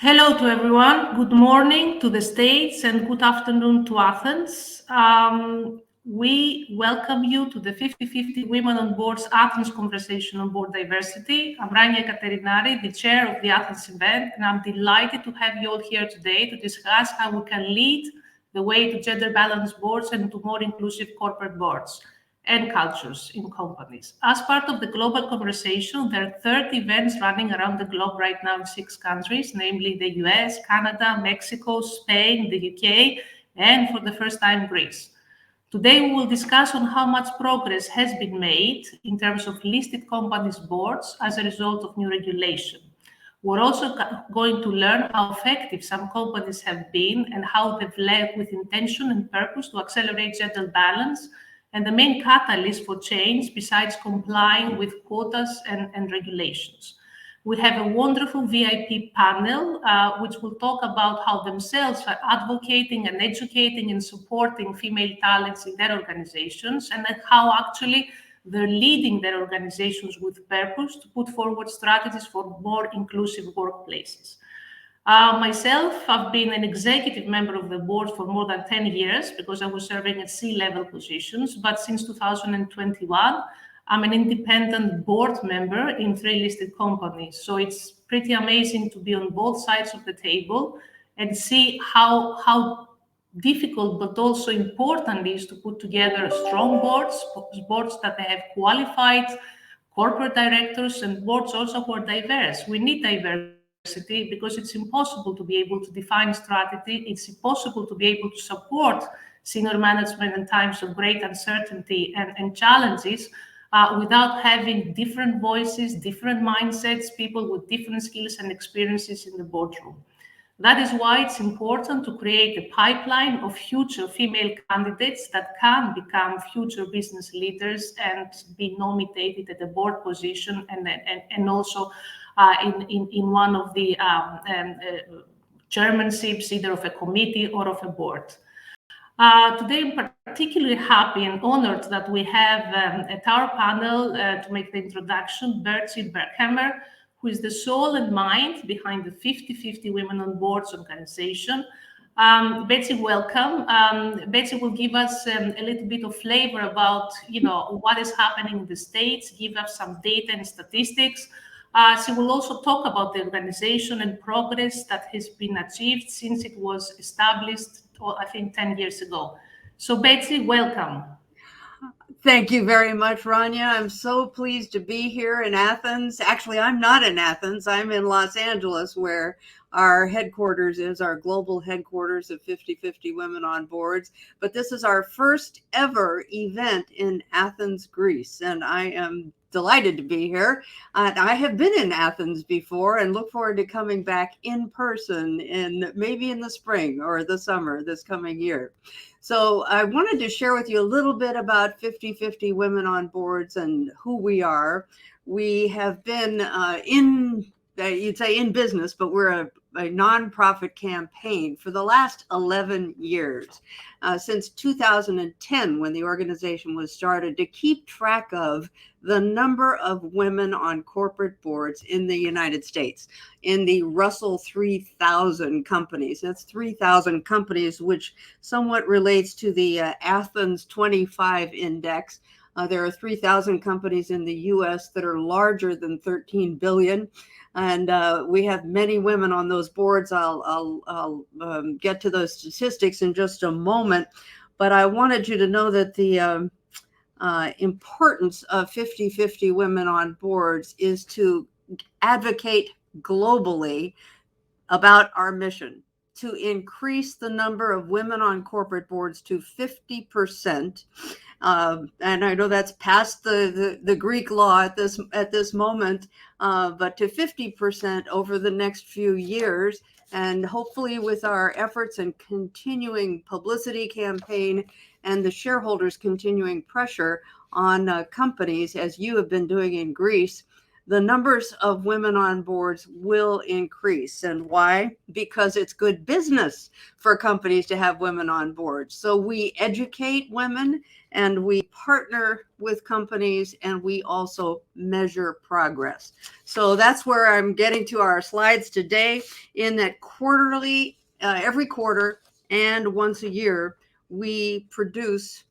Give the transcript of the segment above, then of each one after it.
Hello to everyone. Good morning to the States and good afternoon to Athens. We welcome you to the 50-50 Women on Board's Athens Conversation on Board Diversity. I'm Rania Katerinari, the chair of the Athens event, and I'm delighted to have you all here today to discuss how we can lead the way to gender-balanced boards and to more inclusive corporate boards and cultures in companies. As part of the global conversation, there are 30 events running around the globe right now in 6 countries, namely the US, Canada, Mexico, Spain, the UK, and for the first time, Greece. Today, we will discuss on how much progress has been made in terms of listed companies' boards as a result of new regulation. We're also going to learn how effective some companies have been and how they've led with intention and purpose to accelerate gender balance and the main catalyst for change besides complying with quotas and regulations. We have a wonderful VIP panel, which will talk about how themselves are advocating and educating and supporting female talents in their organizations and how actually they're leading their organizations with purpose to put forward strategies for more inclusive workplaces. Myself, I've been an executive member of the board for more than 10 years because I was serving at C-level positions. But since 2021, I'm an independent board member in 3 listed companies. So it's pretty amazing to be on both sides of the table and see how difficult but also important it is to put together strong boards that they have qualified corporate directors and boards also who are diverse. We need diversity because it's impossible to be able to define strategy. It's impossible to be able to support senior management in times of great uncertainty and challenges without having different voices, different mindsets, people with different skills and experiences in the boardroom. That is why it's important to create a pipeline of future female candidates that can become future business leaders and be nominated at the board position and also in one of the chairmanships, either of a committee or of a board. Today, I'm particularly happy and honored that we have at our panel to make the introduction, Bertie Berghammer, who is the soul and mind behind the 50-50 Women on Boards organization. Betsy, welcome. Betsy will give us a little bit of flavor about, what is happening in the States, give us some data and statistics. She will also talk about the organization and progress that has been achieved since it was established, I think, 10 years ago. So Betsy, welcome. Thank you very much, Rania. I'm so pleased to be here in Athens. Actually, I'm not in Athens. I'm in Los Angeles, where our headquarters is, our global headquarters of 50-50 Women on Boards. But this is our first ever event in Athens, Greece, and I am delighted to be here. I have been in Athens before and look forward to coming back in person maybe in the spring or the summer this coming year. So I wanted to share with you a little bit about 50-50 Women on Boards and who we are. We have been you'd say in business, but we're a nonprofit campaign for the last 11 years, since 2010, when the organization was started, to keep track of the number of women on corporate boards in the United States, in the Russell 3000 companies. That's 3,000 companies, which somewhat relates to the Athens 25 index. There are 3,000 companies in the U.S. that are larger than 13 billion. And we have many women on those boards. I'll get to those statistics in just a moment. But I wanted you to know that the importance of 50-50 Women on Boards is to advocate globally about our mission to increase the number of women on corporate boards to 50%. And I know that's past the Greek law at this moment, but to 50% over the next few years. And hopefully with our efforts and continuing publicity campaign and the shareholders continuing pressure on companies, as you have been doing in Greece, the numbers of women on boards will increase. And why? Because it's good business for companies to have women on boards. So we educate women and we partner with companies and we also measure progress. So that's where I'm getting to our slides today. In that quarterly, every quarter and once a year, we produce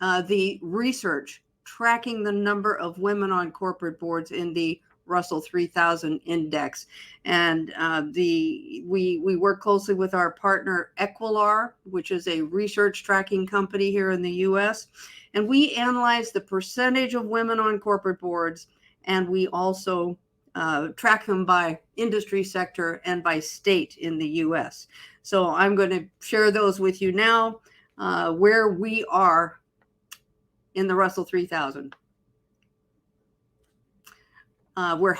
the research tracking the number of women on corporate boards in the Russell 3000 index. And we work closely with our partner Equilar, which is a research tracking company here in the US. And we analyze the percentage of women on corporate boards, and we also track them by industry sector and by state in the US. So I'm going to share those with you now, where we are in the Russell 3000. We're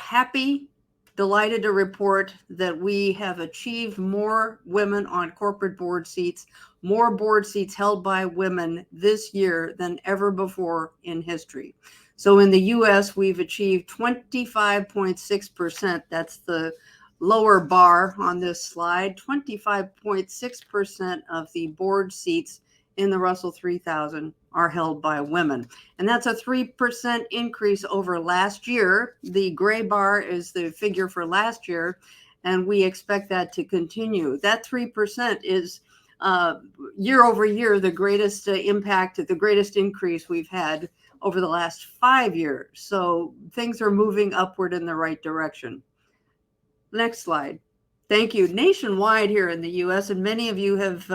delighted to report that we have achieved more women on corporate board seats, more board seats held by women this year than ever before in history. So in the US, we've achieved 25.6%. That's the lower bar on this slide. 25.6% of the board seats in the Russell 3000 are held by women. And that's a 3% increase over last year. The gray bar is the figure for last year, and we expect that to continue. That 3% is year over year the greatest impact, the greatest increase we've had over the last 5 years. So things are moving upward in the right direction. Next slide. Thank you. Nationwide here in the US, and many of you have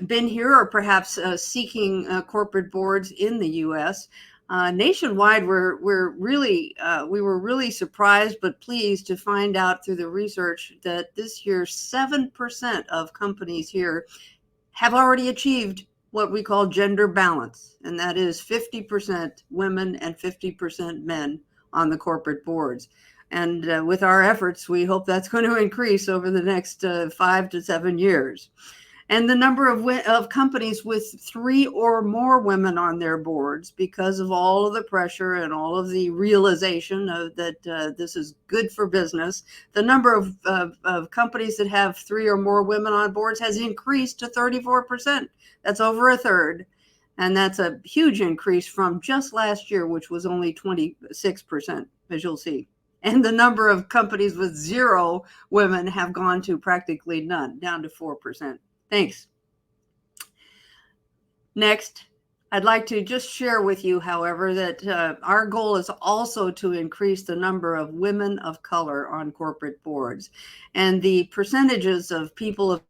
been here or perhaps seeking corporate boards in the U.S. Nationwide, we were really surprised but pleased to find out through the research that this year 7% of companies here have already achieved what we call gender balance, and that is 50% women and 50% men on the corporate boards. And with our efforts, we hope that's going to increase over the next 5 to 7 years. And the number of companies with 3 or more women on their boards, because of all of the pressure and all of the realization that this is good for business, the number of companies that have 3 or more women on boards has increased to 34%. That's over a third. And that's a huge increase from just last year, which was only 26%, as you'll see. And the number of companies with 0 women have gone to practically none, down to 4%. Thanks. Next, I'd like to just share with you, however, that our goal is also to increase the number of women of color on corporate boards. And the percentages of people of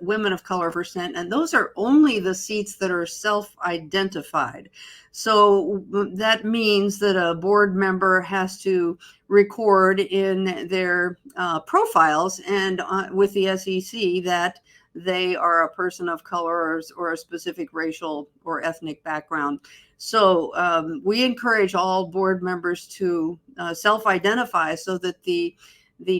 women of color percent, and those are only the seats that are self-identified. So that means that a board member has to record in their profiles and with the SEC that they are a person of color or a specific racial or ethnic background. So we encourage all board members to self-identify so that the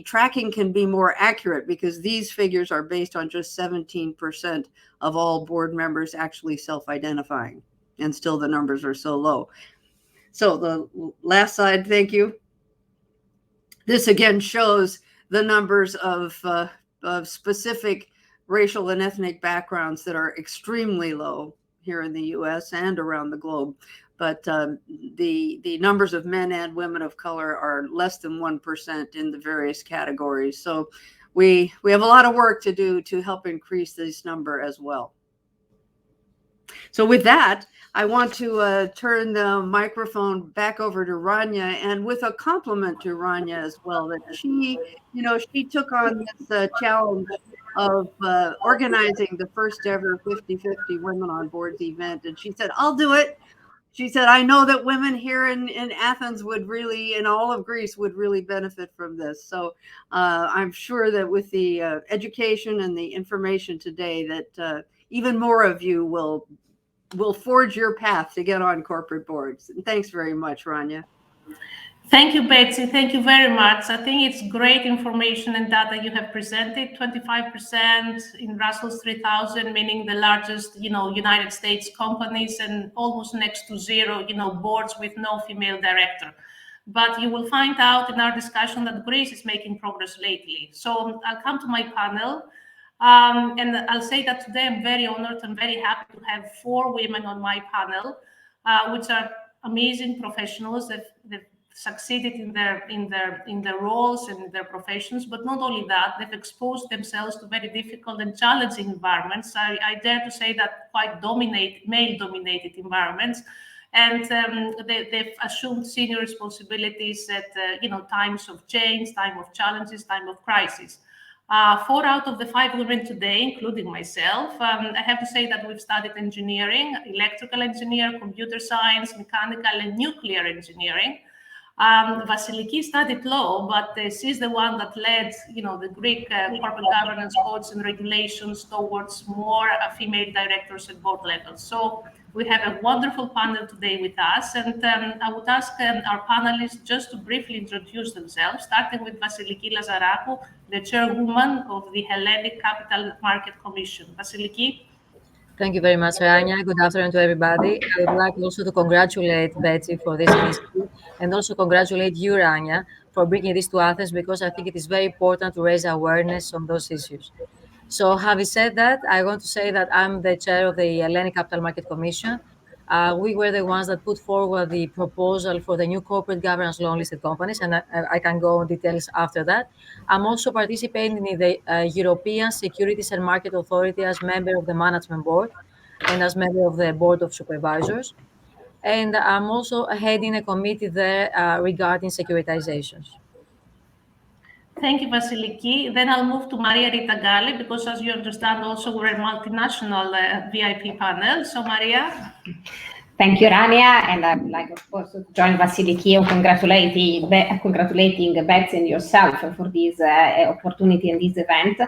tracking can be more accurate, because these figures are based on just 17% of all board members actually self-identifying, and still the numbers are so low. So the last slide, thank you. This again shows the numbers of specific racial and ethnic backgrounds that are extremely low here in the US and around the globe. But the numbers of men and women of color are less than 1% in the various categories. So we have a lot of work to do to help increase this number as well. So with that, I want to turn the microphone back over to Rania, and with a compliment to Rania as well, that she took on this challenge of organizing the first ever 50-50 Women on Boards event. And she said, I'll do it. She said, I know that women here in Athens would really, in all of Greece, would really benefit from this. So I'm sure that with the education and the information today, that even more of you will forge your path to get on corporate boards. And thanks very much, Rania. Thank you, Betsy. Thank you very much. I think it's great information and data you have presented. 25% in Russell's 3000, meaning the largest, United States companies, and almost next to 0, boards with no female director. But you will find out in our discussion that Greece is making progress lately. So I'll come to my panel. And I'll say that today I'm very honored and very happy to have 4 women on my panel, which are amazing professionals. They've succeeded in their roles and in their professions, but not only that, they've exposed themselves to very difficult and challenging environments. I dare to say that quite male-dominated environments, and they've assumed senior responsibilities at times of change, time of challenges, time of crisis. 4 out of the 5 women today, including myself, I have to say that we've studied engineering, electrical engineer, computer science, mechanical and nuclear engineering. Vasiliki studied law, but she's the one that led, the Greek corporate governance codes and regulations towards more female directors at board levels. So we have a wonderful panel today with us, and I would ask our panelists just to briefly introduce themselves, starting with Vasiliki Lazarakou, the chairwoman of the Hellenic Capital Market Commission. Vasiliki. Thank you very much, Rania. Good afternoon to everybody. I would like also to congratulate Betsy for this initiative, and also congratulate you, Rania, for bringing this to Athens, because I think it is very important to raise awareness on those issues. So having said that, I want to say that I'm the chair of the Hellenic Capital Market Commission. We were the ones that put forward the proposal for the new corporate governance law on listed companies, and I can go on details after that. I'm also participating in the European Securities and Market Authority as member of the management board and as member of the board of supervisors. And I'm also heading a committee there regarding securitizations. Thank you, Vasiliki. Then I'll move to Maria Rita Galli, because as you understand, also we're a multinational VIP panel. So Maria. Thank you, Rania, and I'd like, of course, to join Vasiliki in congratulating Betsy and yourself for this opportunity and this event.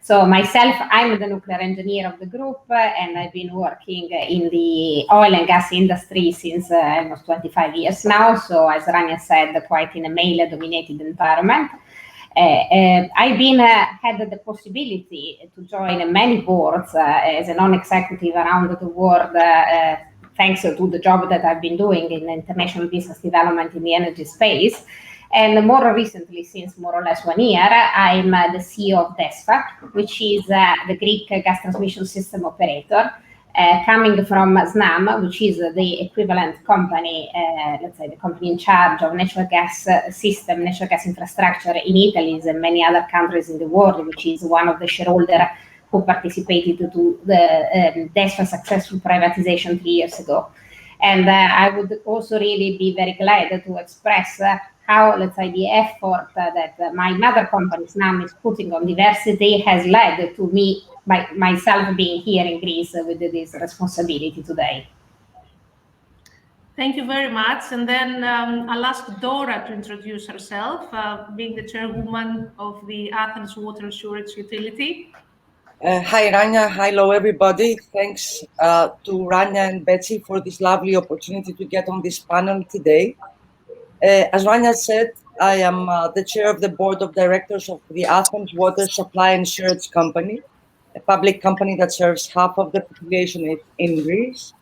So myself, I'm the nuclear engineer of the group, and I've been working in the oil and gas industry since almost 25 years now. So as Rania said, quite in a male-dominated environment. I've been had the possibility to join many boards as a non-executive around the world, thanks to the job that I've been doing in international business development in the energy space. And more recently, since more or less 1 year, I'm the CEO of DESFA, which is the Greek gas transmission system operator, coming from SNAM, which is the equivalent company, let's say the company in charge of natural gas system, natural gas infrastructure in Italy and many other countries in the world, which is one of the shareholders who participated to the DESFA successful privatization 3 years ago. And I would also really be very glad to express how, let's say, the effort that my mother company, SNAM, is putting on diversity has led to me, myself being here in Greece with this responsibility today. Thank you very much. And then I'll ask Dora to introduce herself, being the chairwoman of the Athens Water and Sewerage Utility. Hi, Rania. Hello, everybody. Thanks to Rania and Betsy for this lovely opportunity to get on this panel today. As Rania said, I am the chair of the board of directors of the Athens Water Supply and Sewerage Company, a public company that serves half of the population in Greece.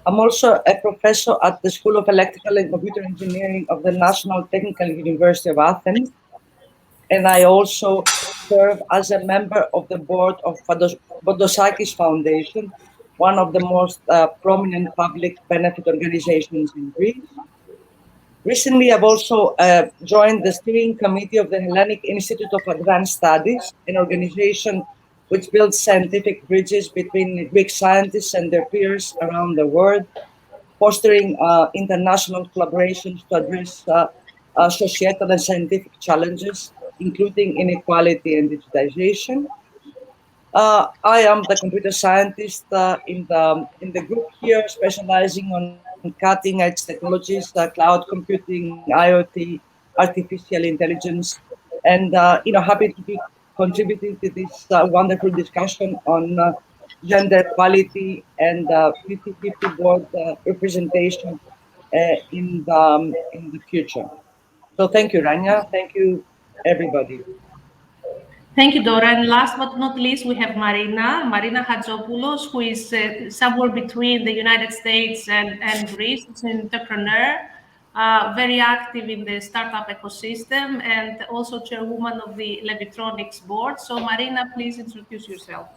I'm also a professor at the School of Electrical and Computer Engineering of the National Technical University of Athens. And I also serve as a member of the board of Bodosakis Foundation, one of the most prominent public benefit organizations in Greece. Recently, I've also joined the steering committee of the Hellenic Institute of Advanced Studies, an organization which builds scientific bridges between Greek scientists and their peers around the world, fostering international collaborations to address societal and scientific challenges, including inequality and digitization. I am the computer scientist in the group here, specializing on cutting-edge technologies, cloud computing, IoT, artificial intelligence, and happy to be contributing to this wonderful discussion on gender equality and 50-50 board representation in the future. So thank you, Rania. Thank you, everybody. Thank you, Dora. And last but not least, we have Marina Hatzopoulos, who is somewhere between the United States and Greece. She's an entrepreneur, very active in the startup ecosystem, and also chairwoman of the Levitronics board. So Marina, please introduce yourself.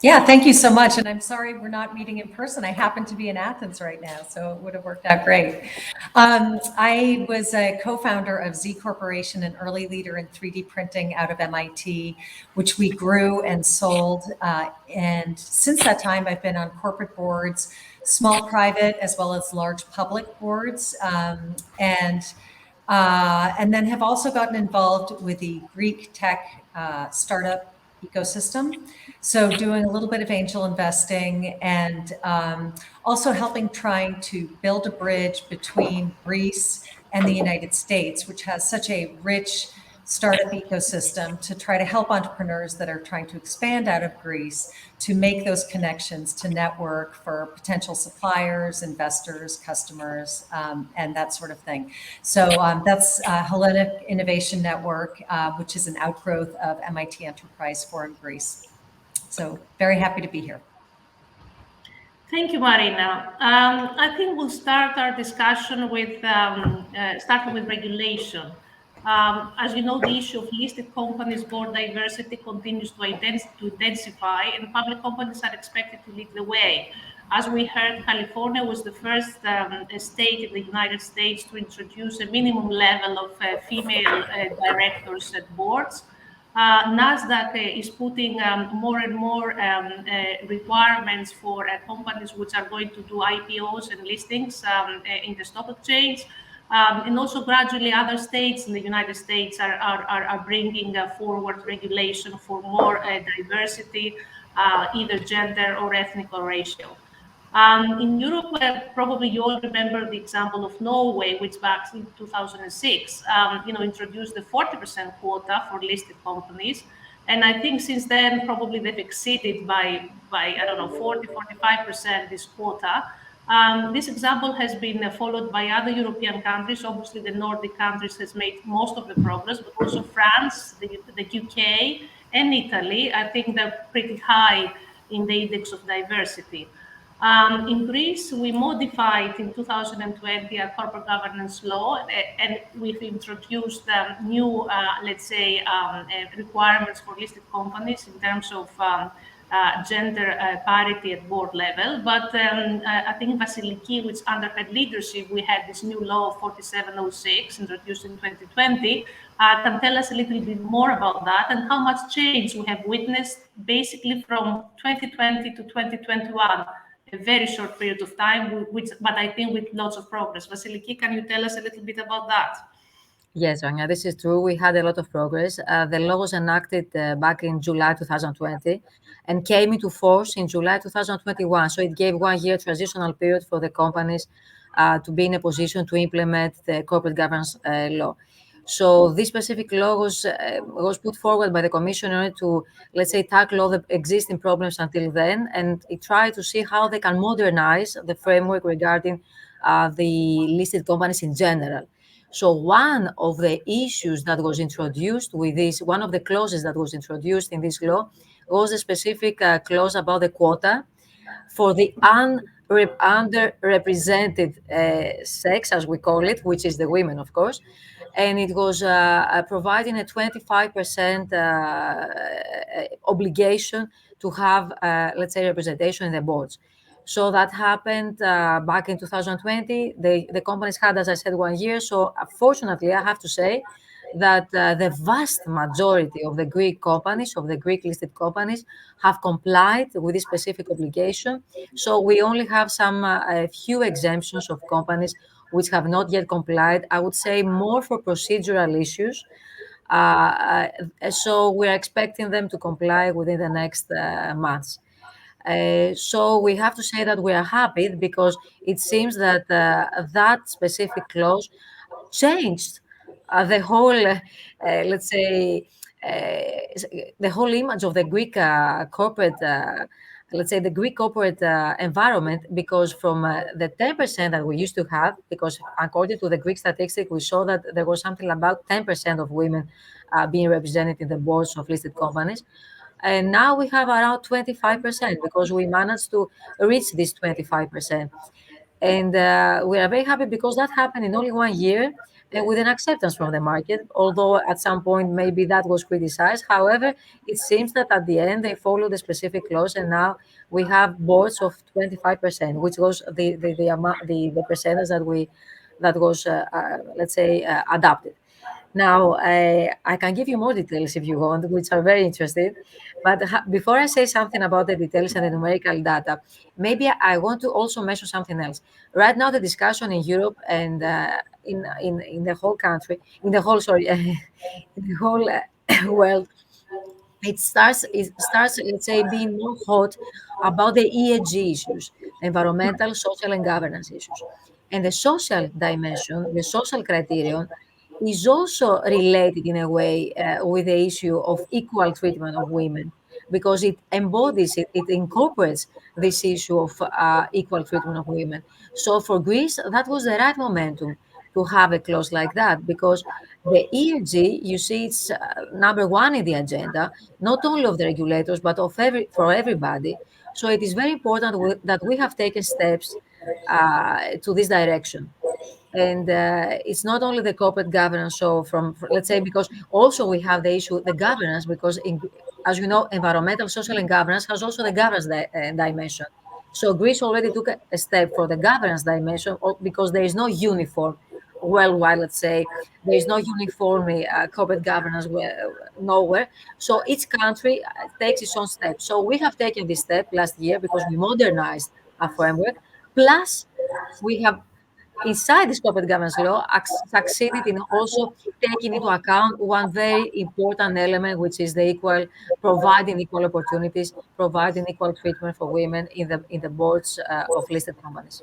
Yeah, thank you so much. And I'm sorry we're not meeting in person. I happen to be in Athens right now, so it would have worked out great. I was a co-founder of Z Corporation, an early leader in 3D printing out of MIT, which we grew and sold. And since that time, I've been on corporate boards, small private as well as large public boards, and then have also gotten involved with the Greek tech startup ecosystem. So doing a little bit of angel investing and also helping trying to build a bridge between Greece and the United States, which has such a rich startup ecosystem, to try to help entrepreneurs that are trying to expand out of Greece to make those connections to network for potential suppliers, investors, customers, and that sort of thing. So that's Hellenic Innovation Network, which is an outgrowth of MIT Enterprise Forum Greece. So very happy to be here. Thank you, Marina. I think we'll start our discussion with starting with regulation. As you know, the issue of listed companies' board diversity continues to intensify, and public companies are expected to lead the way. As we heard, California was the first state in the United States to introduce a minimum level of female directors at boards. NASDAQ is putting more and more requirements for companies which are going to do IPOs and listings in the stock exchange. And also gradually other states in the United States are bringing forward regulation for more diversity, either gender or ethnic or racial. In Europe, probably you all remember the example of Norway, which back in 2006, introduced the 40% quota for listed companies. And I think since then, probably they've exceeded by I don't know, 40, 45% this quota. This example has been followed by other European countries. Obviously, the Nordic countries has made most of the progress, but also France, the UK, and Italy. I think they're pretty high in the index of diversity. In Greece, we modified in 2020 our corporate governance law, and we've introduced new, let's say, requirements for listed companies in terms of gender parity at board level. But I think Vasiliki, which under her leadership, we had this new law 4706 introduced in 2020, can tell us a little bit more about that and how much change we have witnessed basically from 2020 to 2021, a very short period of time, but I think with lots of progress. Vasiliki, can you tell us a little bit about that? Yes, Anya, this is true. We had a lot of progress. The law was enacted back in July 2020 and came into force in July 2021. So it gave 1 year transitional period for the companies to be in a position to implement the corporate governance law. So this specific law was put forward by the Commission in order to, let's say, tackle all the existing problems until then, and it tried to see how they can modernize the framework regarding the listed companies in general. So one of the issues that was introduced with this, one of the clauses that was introduced in this law was a specific clause about the quota for the underrepresented sex, as we call it, which is the women, of course. And it was providing a 25% obligation to have, let's say, representation in the boards. So that happened back in 2020. The companies had, as I said, 1 year. So fortunately, I have to say that the vast majority of the Greek companies, of the Greek listed companies, have complied with this specific obligation. So we only have a few exemptions of companies which have not yet complied. I would say more for procedural issues. So we're expecting them to comply within the next months. So we have to say that we are happy because it seems that that specific clause changed the whole, let's say, the whole image of the Greek corporate, let's say, the Greek corporate environment, because from the 10% that we used to have, because according to the Greek statistic, we saw that there was something about 10% of women being represented in the boards of listed companies. And now we have around 25% because we managed to reach this 25%. And we are very happy because that happened in only 1 year and with an acceptance from the market, although at some point maybe that was criticized. However, it seems that at the end they followed the specific clause, and now we have boards of 25%, which was the amount, the percentage that was let's say adopted. Now, I can give you more details if you want, which are very interesting. But before I say something about the details and the numerical data, maybe I want to also mention something else. Right now, the discussion in Europe and in the whole country, in the whole, sorry, in the whole world, it starts, let's say, being more hot about the ESG issues, environmental, social, and governance issues. And the social dimension, the social criterion, is also related in a way with the issue of equal treatment of women, because it embodies it incorporates this issue of equal treatment of women. So for Greece, that was the right momentum to have a clause like that, because the ESG, you see, it's number one in the agenda, not only of the regulators, but for everybody. So it is very important that we have taken steps to this direction. And it's not only the corporate governance. So let's say, because also we have the issue, the governance, because as you know, environmental, social, and governance has also the governance dimension. So Greece already took a step for the governance dimension because there is no uniform worldwide, let's say, there is no uniformly corporate governance nowhere. So each country takes its own step. So we have taken this step last year because we modernized our framework. Plus, we have inside this corporate governance law succeeded in also taking into account one very important element, which is the providing equal opportunities, providing equal treatment for women in the boards of listed companies.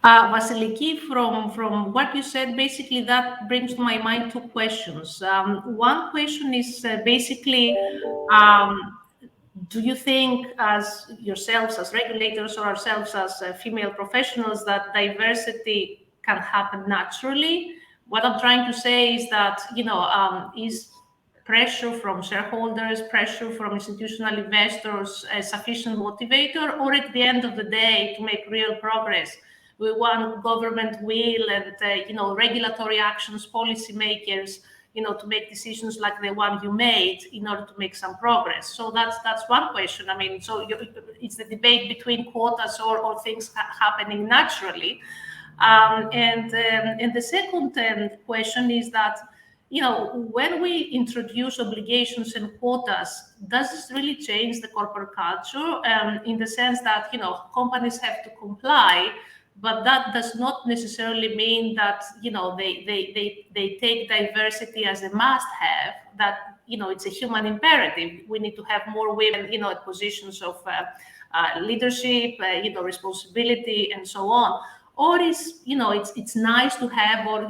Vasiliki, from what you said, basically that brings to my mind two questions. One question is basically, do you think, as yourselves as regulators or ourselves as female professionals, that diversity can happen naturally? What I'm trying to say is that, is pressure from shareholders, pressure from institutional investors a sufficient motivator, or at the end of the day, to make real progress, we want government will and regulatory actions, policymakers, to make decisions like the one you made in order to make some progress. So that's one question. I mean, so it's the debate between quotas or things happening naturally. And the second question is that, when we introduce obligations and quotas, does this really change the corporate culture, in the sense that, companies have to comply, but that does not necessarily mean that, they take diversity as a must have, that, it's a human imperative. We need to have more women, at positions of leadership, responsibility, and so on. Or is, it's nice to have, or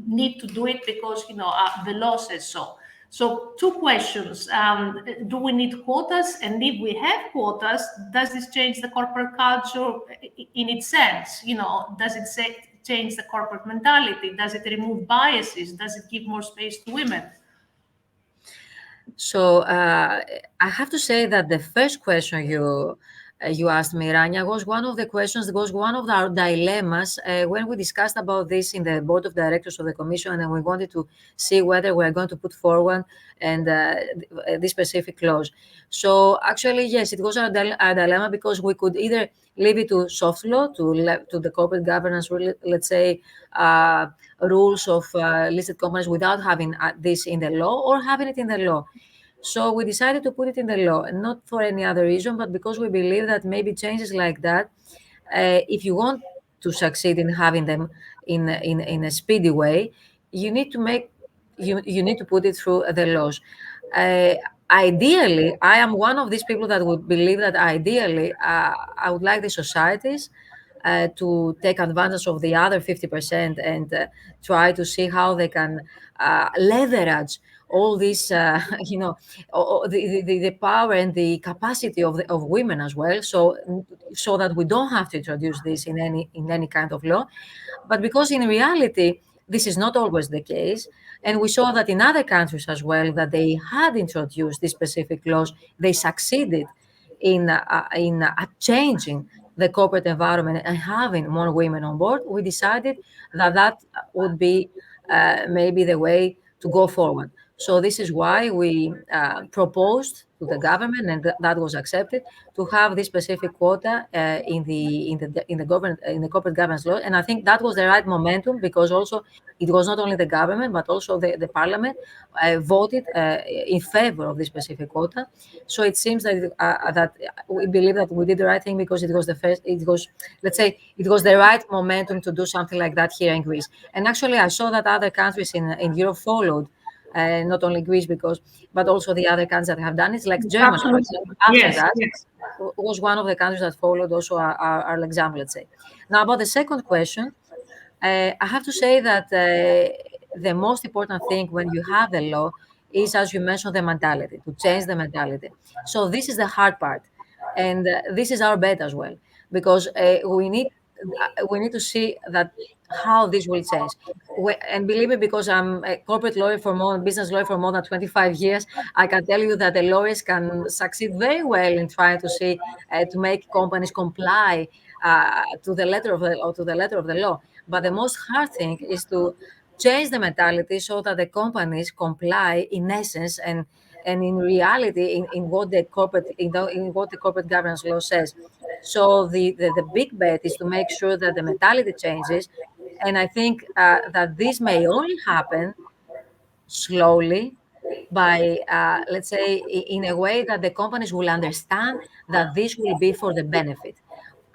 need to do it because the law says so. So two questions: do we need quotas, and if we have quotas, does this change the corporate culture in its sense? Does it change the corporate mentality? Does it remove biases? Does it give more space to women? So I have to say that the first question you asked me, Rania, was one of the questions, was one of our dilemmas when we discussed about this in the board of directors of the commission, and we wanted to see whether we're going to put forward and this specific clause. So actually, yes, it was a dilemma, because we could either leave it to soft law, to the corporate governance, let's say, rules of listed companies, without having this in the law, or having it in the law. So we decided to put it in the law, and not for any other reason, but because we believe that maybe changes like that, if you want to succeed in having them in a speedy way, you need to you need to put it through the laws. Ideally, I am one of these people that would believe that ideally, I would like the societies to take advantage of the other 50% and try to see how they can leverage all this, the power and the capacity of women as well, so that we don't have to introduce this in any kind of law. But because in reality, this is not always the case, and we saw that in other countries as well, that they had introduced these specific laws, they succeeded in changing the corporate environment and having more women on board. We decided that would be maybe the way to go forward. So this is why we proposed to the government, and that was accepted, to have this specific quota in the corporate governance law. And I think that was the right momentum, because also it was not only the government but also the parliament voted in favor of this specific quota. So it seems that we believe that we did the right thing, because it was it was the right momentum to do something like that here in Greece. And actually, I saw that other countries in Europe followed. Not only Greece, but also the other countries that have done it, like Germany. Absolutely. After Yes, that, yes. was one of the countries that followed also our example, let's say. Now, about the second question, I have to say that the most important thing when you have the law is, as you mentioned, the mentality, to change the mentality. So this is the hard part, and this is our bet as well, because we need to see that how this will change. And believe me, because I'm a corporate lawyer business lawyer for more than 25 years, I can tell you that the lawyers can succeed very well in trying to see to make companies comply to the letter of the law. But the most hard thing is to change the mentality so that the companies comply in essence and in reality in what the corporate governance law says. So the big bet is to make sure that the mentality changes, and I think that this may only happen slowly by, let's say, in a way that the companies will understand that this will be for the benefit.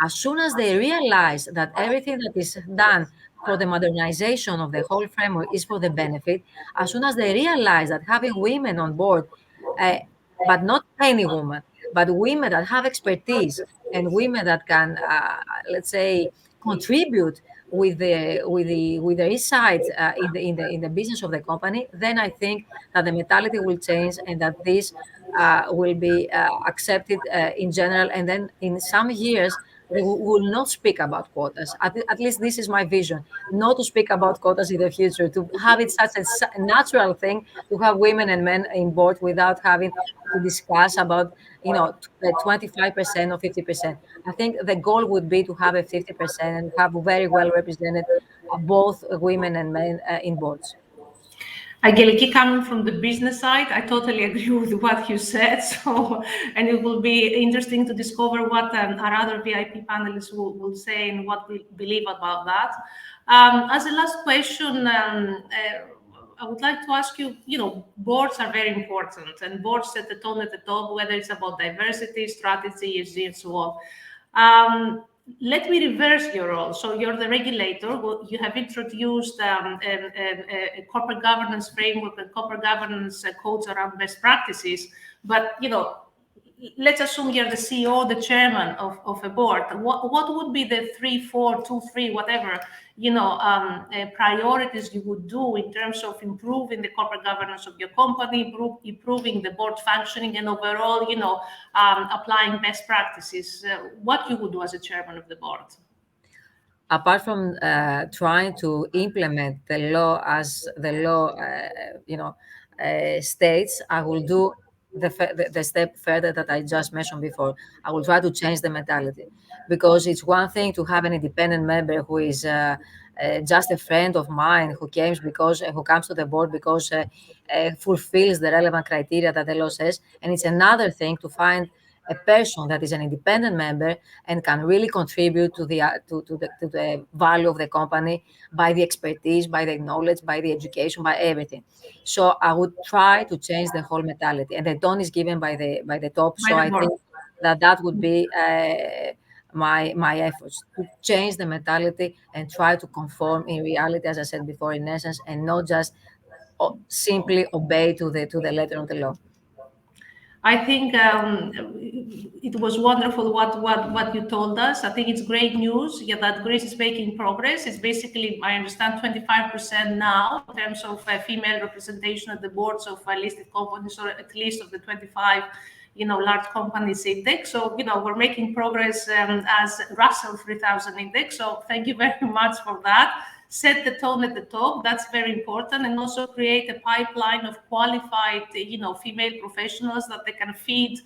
As soon as they realize that everything that is done for the modernization of the whole framework is for the benefit, as soon as they realize that having women on board, uh, but not any woman, but women that have expertise and women that can, let's say, contribute with their insights in the business of the company, then I think that the mentality will change and that this will be accepted in general. And then in some years, we will not speak about quotas. At least this is my vision, not to speak about quotas in the future, to have it such a natural thing to have women and men in board without having to discuss about, 25% or 50%. I think the goal would be to have a 50% and have very well represented both women and men in boards. Angeliki, coming from the business side, I totally agree with what you said. So, and it will be interesting to discover what our other VIP panelists will say and what we believe about that. As a last question, I would like to ask you, boards are very important and boards set the tone at the top, whether it's about diversity, strategy, ESG, and so on. Let me reverse your role. So you're the regulator. You have introduced a corporate governance framework and corporate governance codes around best practices. But, let's assume you're the CEO, the chairman of a board. What would be the 3, 4, 2, 3, whatever, priorities you would do in terms of improving the corporate governance of your company, improving the board functioning, and overall, applying best practices? What you would do as a chairman of the board? Apart from trying to implement the law as the law, states, I will do the step further that I just mentioned before. I will try to change the mentality, because it's one thing to have an independent member who is just a friend of mine who comes to the board because fulfills the relevant criteria that the law says, and it's another thing to find a person that is an independent member and can really contribute to the value of the company by the expertise, by the knowledge, by the education, by everything. So I would try to change the whole mentality, and the tone is given by the top. So I think that would be my efforts to change the mentality and try to conform in reality, as I said before, in essence, and not just simply obey to the letter of the law. I think it was wonderful what you told us. I think it's great news that Greece is making progress. It's basically, I understand, 25% now in terms of female representation at the boards of listed companies, or at least of the 25 large companies index. So, we're making progress as Russell 3000 index. So thank you very much for that. Set the tone at the top. That's very important, and also create a pipeline of qualified, female professionals that they can feed,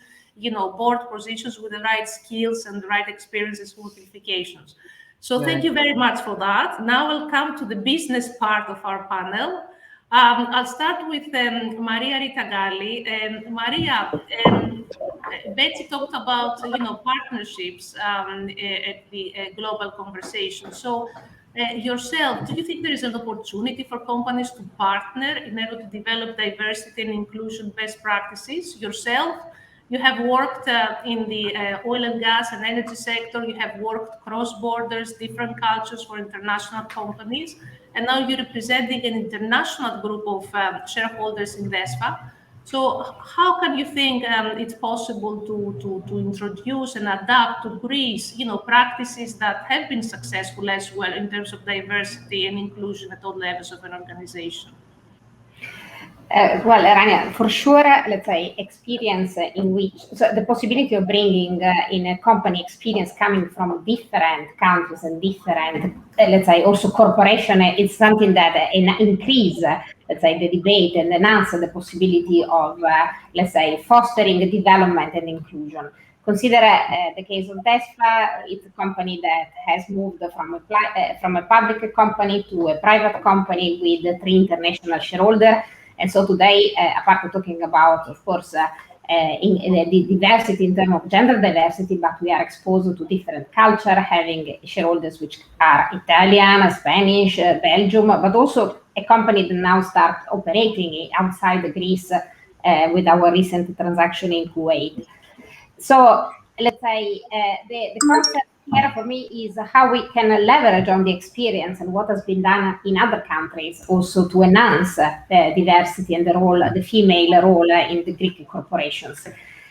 board positions with the right skills and the right experiences, qualifications. So thank you very much for that. Now we'll come to the business part of our panel. I'll start with Maria Ritagalli. Maria, Betsy talked about, partnerships at the global conversation. So yourself, do you think there is an opportunity for companies to partner in order to develop diversity and inclusion best practices? Yourself, you have worked in the oil and gas and energy sector. You have worked cross borders, different cultures for international companies. And now you're representing an international group of shareholders in DESFA. So how can you think it's possible to introduce and adapt to Greece, practices that have been successful as well in terms of diversity and inclusion at all levels of an organization? Well, Rania, for sure, let's say experience in which, so the possibility of bringing in a company experience coming from different countries and different, let's say, also corporation is something that increase, let's say, the debate and enhance the possibility of, let's say, fostering development and inclusion. Consider the case of DESFA. It's a company that has moved from a public company to a private company with 3 international shareholders. And so today, apart from talking about, of course, in the diversity in terms of gender diversity, but we are exposed to different culture, having shareholders which are Italian, Spanish, Belgium, but also a company that now starts operating outside Greece with our recent transaction in Kuwait. So let's say the concept here for me is how we can leverage on the experience and what has been done in other countries also to enhance the diversity and the female role in the Greek corporations.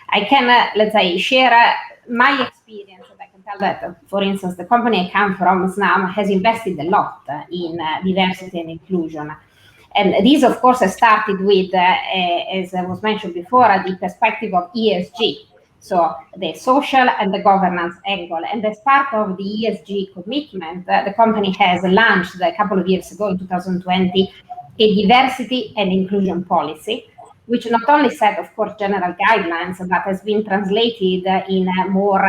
I can, let's say, share my experience that I can tell that, for instance, the company I come from, Snam, has invested a lot in diversity and inclusion. And this, of course, started with, as was mentioned before, the perspective of ESG. So the social and the governance angle. And as part of the ESG commitment, the company has launched a couple of years ago in 2020, a diversity and inclusion policy, which not only set, of course, general guidelines, but has been translated in a more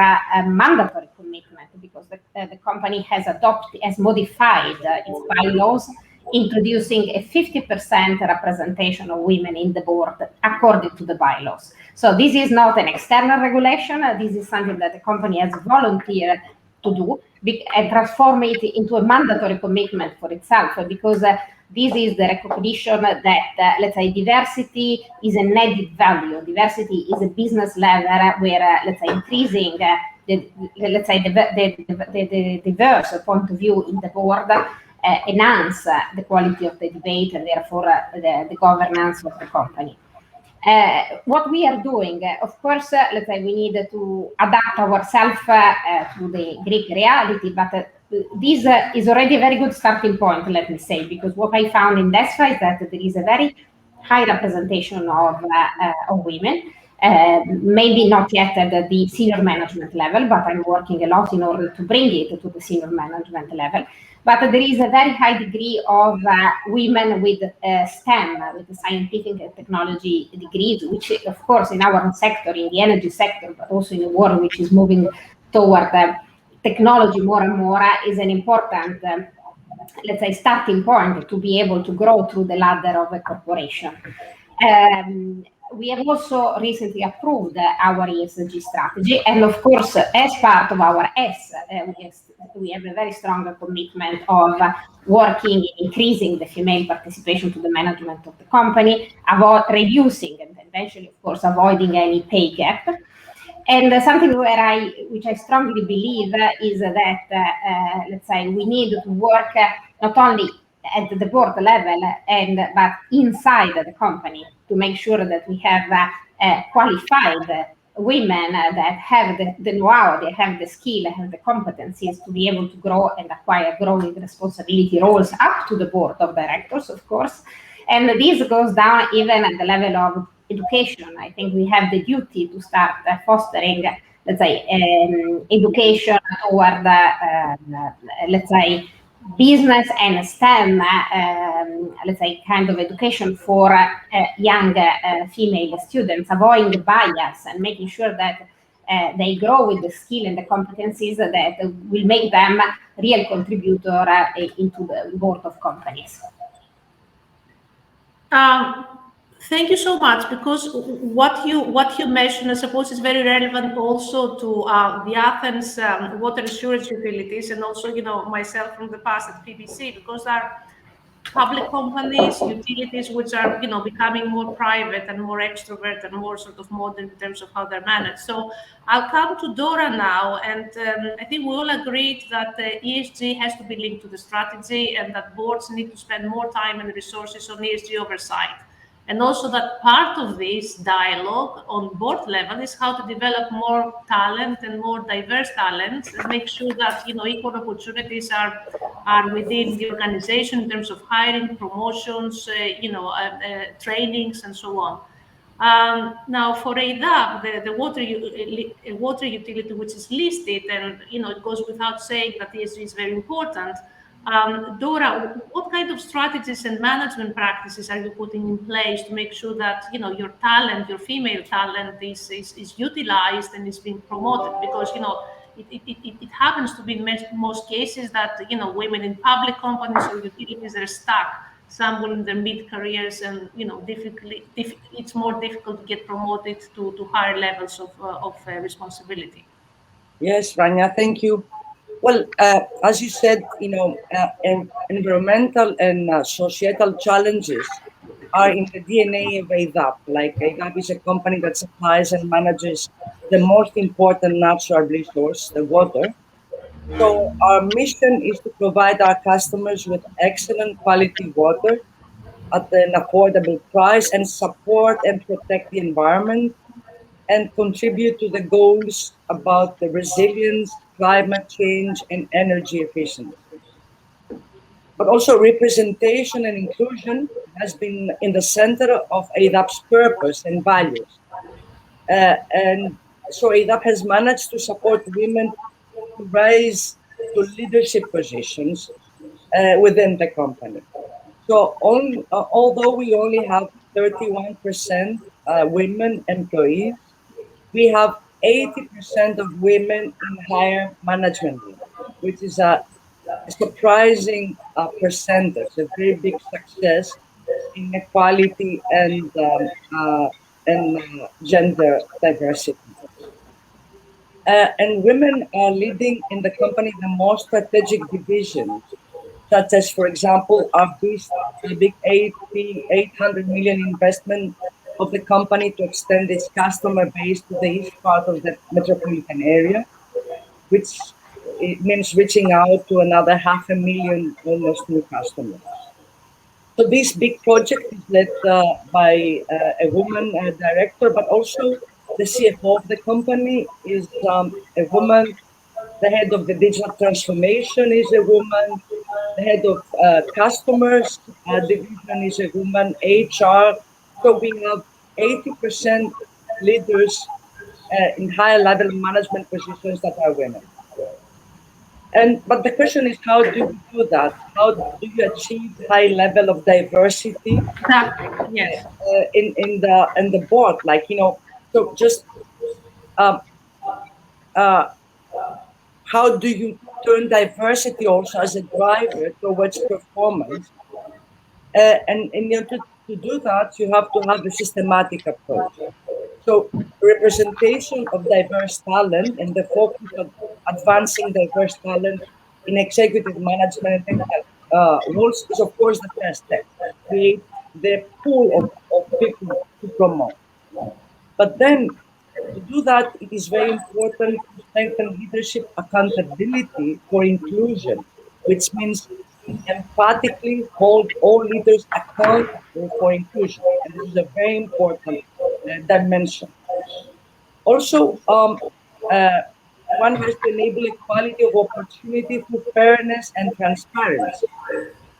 mandatory commitment, because the company has modified its bylaws, introducing a 50% representation of women in the board according to the bylaws. So this is not an external regulation. This is something that the company has volunteered to do and transform it into a mandatory commitment for itself, because this is the recognition that, let's say, diversity is an added value. Diversity is a business lever where, let's say, increasing the diverse point of view in the board enhance the quality of the debate and therefore the governance of the company. What we are doing, of course, let's say we need to adapt ourselves to the Greek reality, but this is already a very good starting point, let me say, because what I found in DESFA is that there is a very high representation of women. Maybe not yet at the senior management level, but I'm working a lot in order to bring it to the senior management level. But there is a very high degree of women with STEM, with the scientific and technology degrees, which, of course, in our sector, in the energy sector, but also in a world which is moving toward technology more and more, is an important, let's say, starting point to be able to grow through the ladder of a corporation. We have also recently approved our ESG strategy, and of course, as part of our S, we have a very strong commitment of working in increasing the female participation to the management of the company, reducing and eventually, of course, avoiding any pay gap. And something which I strongly believe is that, let's say, we need to work not only at the board level but inside the company to make sure that we have qualified women that have the know-how, they have the skill, have the competencies to be able to grow and acquire growing responsibility roles up to the board of directors, of course. And this goes down even at the level of education. I think we have the duty to start fostering, let's say, education toward, let's say, business and STEM, let's say, kind of education for young female students, avoiding bias and making sure that they grow with the skill and the competencies that will make them real contributor into the board of companies. Thank you so much, because what you mentioned, I suppose, is very relevant also to the Athens water assurance utilities, and also, myself from the past at PBC, because there are public companies, utilities, which are, becoming more private and more extrovert and more sort of modern in terms of how they're managed. So I'll come to Dora now, and I think we all agreed that ESG has to be linked to the strategy, and that boards need to spend more time and resources on ESG oversight. And also that part of this dialogue on board level is how to develop more talent and more diverse talent, and make sure that, equal opportunities are within the organization in terms of hiring, promotions, trainings, and so on. Now, for ADAP, the water utility, which is listed, and it goes without saying that ESG is very important. Dora, what kind of strategies and management practices are you putting in place to make sure that your talent, your female talent, is utilized and is being promoted? Because it happens to be in most cases that women in public companies or utilities are stuck somewhere in their mid-careers, and it's more difficult to get promoted to higher levels of responsibility. Yes, Rania, thank you. Well, as you said, environmental and societal challenges are in the DNA of ADAP. Like, ADAP is a company that supplies and manages the most important natural resource, the water. So our mission is to provide our customers with excellent quality water at an affordable price, and support and protect the environment, and contribute to the goals about the resilience, climate change, and energy efficiency. But also representation and inclusion has been in the center of ADAP's purpose and values. And so ADAP has managed to support women to rise to leadership positions within the company. So although we only have 31% women employees, we have 80% of women in higher management roles, which is a surprising percentage, a very big success in equality and gender diversity. And women are leading in the company the most strategic divisions, such as, for example, our big 800 million investment of the company to extend its customer base to the east part of the metropolitan area, which it means reaching out to another 500,000 almost new customers. So this big project is led by a woman director, but also the CFO of the company is a woman. The head of the digital transformation is a woman. The head of customers division is a woman. HR. So we have 80% leaders in higher level management positions that are women. But the question is, how do you do that? How do you achieve high level of diversity Yes. in the board? Like, so just um, uh, how do you turn diversity also as a driver towards performance? To do that, you have to have a systematic approach. So representation of diverse talent and the focus on advancing diverse talent in executive management and technical roles is, of course, the first step. Create the pool of people to promote. But then to do that, it is very important to strengthen leadership accountability for inclusion, which means emphatically hold all leaders accountable for inclusion. And this is a very important dimension. Also, uh, one has to enable equality of opportunity through fairness and transparency.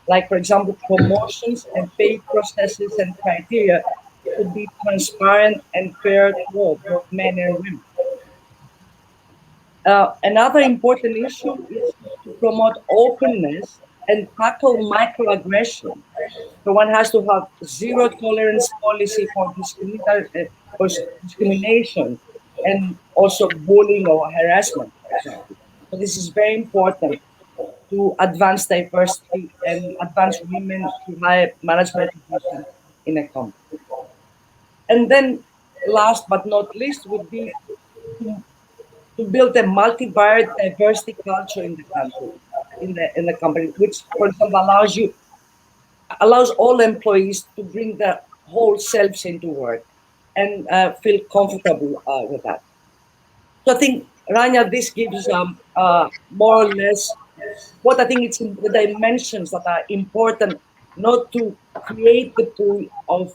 Like, for example, promotions and pay processes and criteria should be transparent and fair to all, both men and women. Another important issue is to promote openness and tackle microaggression. So one has to have zero tolerance policy for discrimination and also bullying or harassment, for example. So this is very important to advance diversity and advance women to high management positions in a company. And then last but not least would be to, to build a multi-varied diversity culture in the country, in the company, which, for example, allows all employees to bring their whole selves into work and feel comfortable with that. So I think, Rania, this gives more or less what I think it's in the dimensions that are important, not to create the pool of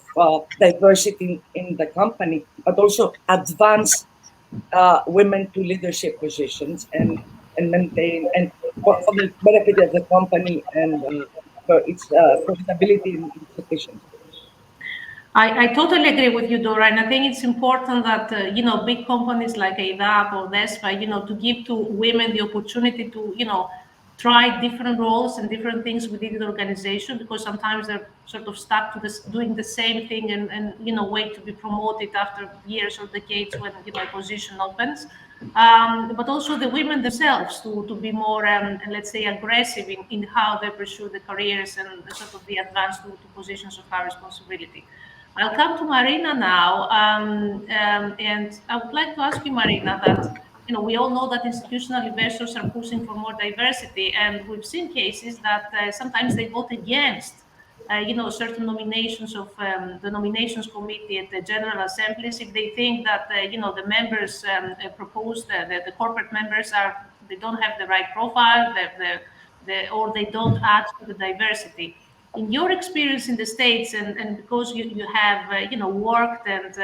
diversity in the company, but also advance women to leadership positions and maintain and for the benefit of the company and for its profitability and its efficiency. I totally agree with you, Dora, and I think it's important that big companies like ADAP or DESPA, to give to women the opportunity to try different roles and different things within the organization, because sometimes they're sort of stuck to this doing the same thing and wait to be promoted after years or decades when a position opens. But also the women themselves to be more let's say aggressive in how they pursue the careers and sort of the advance to positions of high responsibility. I'll come to Marina now, and I would like to ask you, Marina, that we all know that institutional investors are pushing for more diversity, and we've seen cases that sometimes they vote against, certain nominations of the nominations committee at the general assemblies if they think that the members proposed, the corporate members they don't have the right profile, or they don't add to the diversity. in your experience in the States, and because you have worked and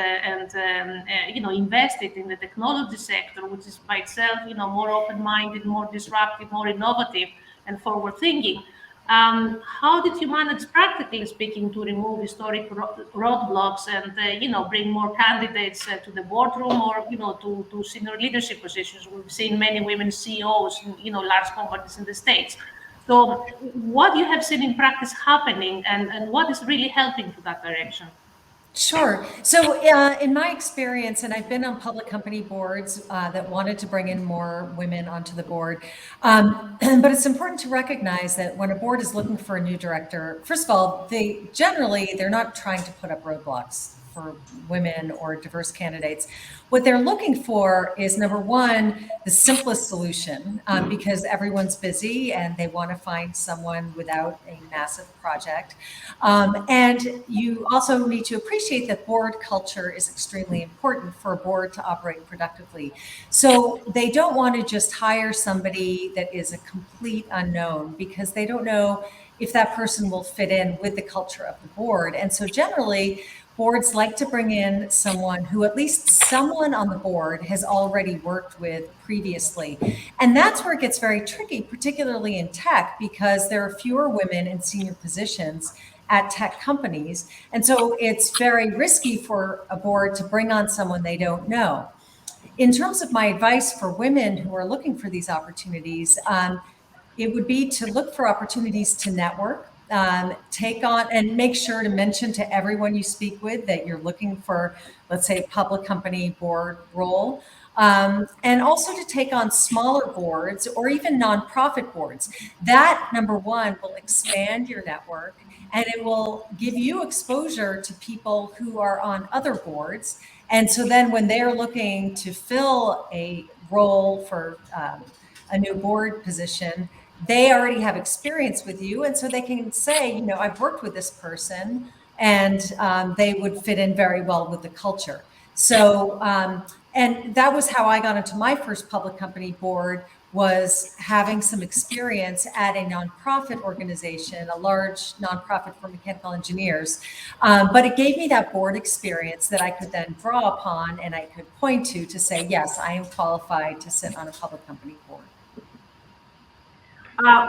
invested in the technology sector, which is by itself more open-minded, more disruptive, more innovative, and forward-thinking. How did you manage, practically speaking, to remove historic roadblocks and bring more candidates to the boardroom or to senior leadership positions? We've seen many women CEOs in large companies in the States. So what you have seen in practice happening and what is really helping to that direction? Sure. So in my experience, and I've been on public company boards that wanted to bring in more women onto the board, but it's important to recognize that when a board is looking for a new director, first of all, they're not trying to put up roadblocks for women or diverse candidates. What they're looking for is, number one, the simplest solution, because everyone's busy and they want to find someone without a massive project. And you also need to appreciate that board culture is extremely important for a board to operate productively. So they don't want to just hire somebody that is a complete unknown, because they don't know if that person will fit in with the culture of the board. And so generally, boards like to bring in someone who at least someone on the board has already worked with previously. And that's where it gets very tricky, particularly in tech, because there are fewer women in senior positions at tech companies. And so it's very risky for a board to bring on someone they don't know. In terms of my advice for women who are looking for these opportunities, it would be to look for opportunities to network, take on and make sure to mention to everyone you speak with that you're looking for, let's say, a public company board role. And also to take on smaller boards or even nonprofit boards. That, number one, will expand your network, and it will give you exposure to people who are on other boards. And so then when they're looking to fill a role for a new board position, they already have experience with you. And so they can say, I've worked with this person, and they would fit in very well with the culture. So, and that was how I got into my first public company board, was having some experience at a nonprofit organization, a large nonprofit for mechanical engineers. But it gave me that board experience that I could then draw upon and I could point to say, yes, I am qualified to sit on a public company board.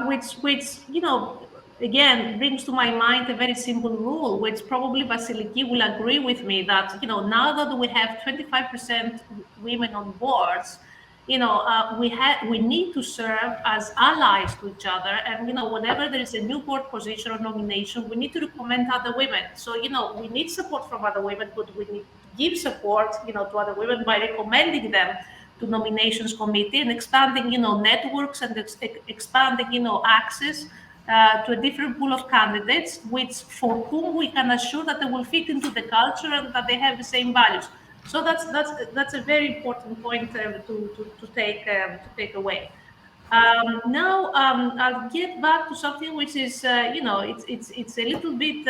Which again brings to my mind a very simple rule, which probably Vasiliki will agree with me, that now that we have 25% women on boards, we need to serve as allies to each other, and whenever there is a new board position or nomination, we need to recommend other women. So we need support from other women, but we need to give support to other women by recommending them to nominations committee and expanding networks and expanding access to a different pool of candidates, which for whom we can assure that they will fit into the culture and that they have the same values. So that's a very important point to take away. Now I'll get back to something which is it's a little bit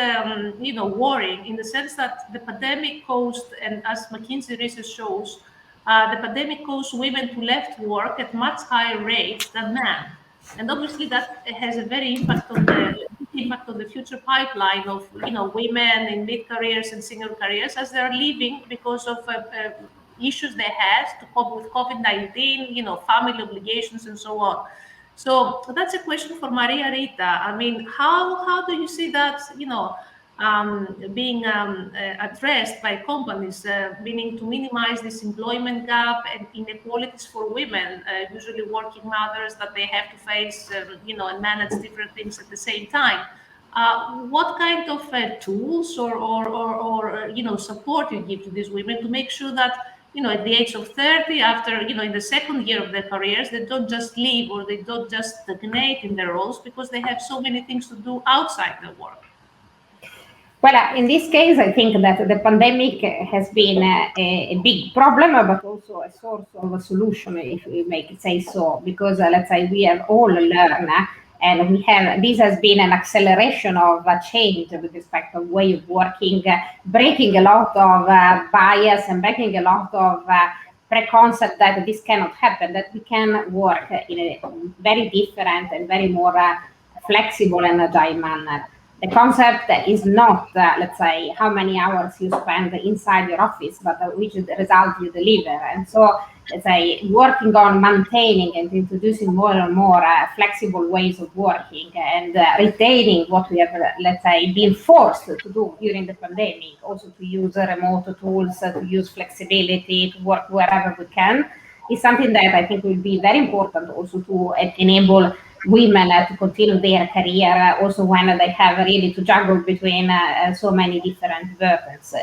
worrying, in the sense that the pandemic caused, and as McKinsey research shows, the pandemic caused women to left work at much higher rates than men, and obviously that has a very impact on the future pipeline of women in mid careers and senior careers, as they're leaving because of issues they had to cope with COVID-19, family obligations and so on. So that's a question for Maria Rita. I mean, how do you see that being addressed by companies, meaning to minimize this employment gap and inequalities for women, usually working mothers, that they have to face, and manage different things at the same time? What kind of tools or support you give to these women to make sure that at the age of 30, after in the second year of their careers, they don't just leave or they don't just stagnate in their roles because they have so many things to do outside their work? Well, in this case, I think that the pandemic has been a big problem, but also a source of a solution, if we may say so, because let's say we have all learned, and this has been an acceleration of change with respect to way of working, breaking a lot of bias and breaking a lot of preconcept that this cannot happen, that we can work in a very different and very more flexible and agile manner. the concept is not, let's say, how many hours you spend inside your office, but which is the result you deliver. And so, let's say, working on maintaining and introducing more and more flexible ways of working and retaining what we have, let's say, been forced to do during the pandemic, also to use remote tools, to use flexibility, to work wherever we can, is something that I think will be very important also to enable women to continue their career also when they have really to juggle between so many different burdens.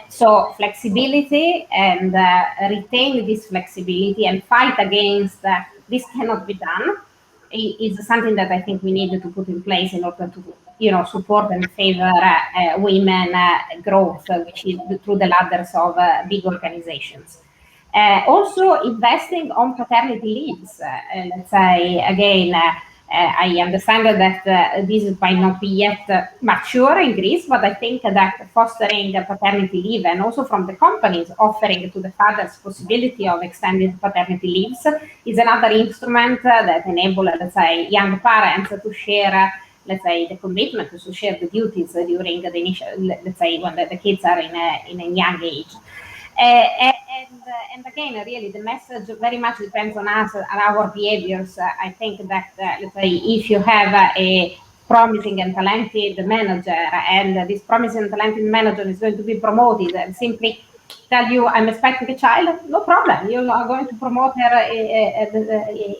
So flexibility and retain this flexibility and fight against this cannot be done is something that I think we need to put in place in order to support and favor women growth, which is through the ladders of big organizations. Also investing on paternity leaves. Let's say again, I understand that this might not be yet mature in Greece, but I think that fostering paternity leave and also from the companies offering to the fathers possibility of extended paternity leaves is another instrument that enable, let's say, young parents to share let's say, the commitment to share the duties during the initial, let's say, when the kids are in a young age. And again, really, the message very much depends on us and our behaviors. I think that, let's say, if you have a promising and talented manager, and this promising and talented manager is going to be promoted, and simply tell you, I'm expecting a child, no problem. You are going to promote her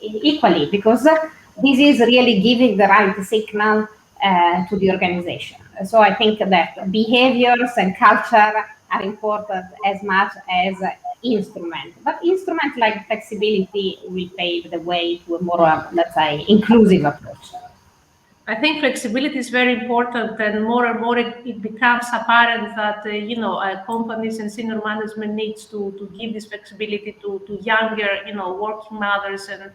equally, because this is really giving the right signal to the organization. So I think that behaviors and culture are important as much as instrument, but instrument like flexibility will pave the way to a more, let's say, inclusive approach. I think flexibility is very important, and more it becomes apparent that companies and senior management needs to give this flexibility to younger working mothers and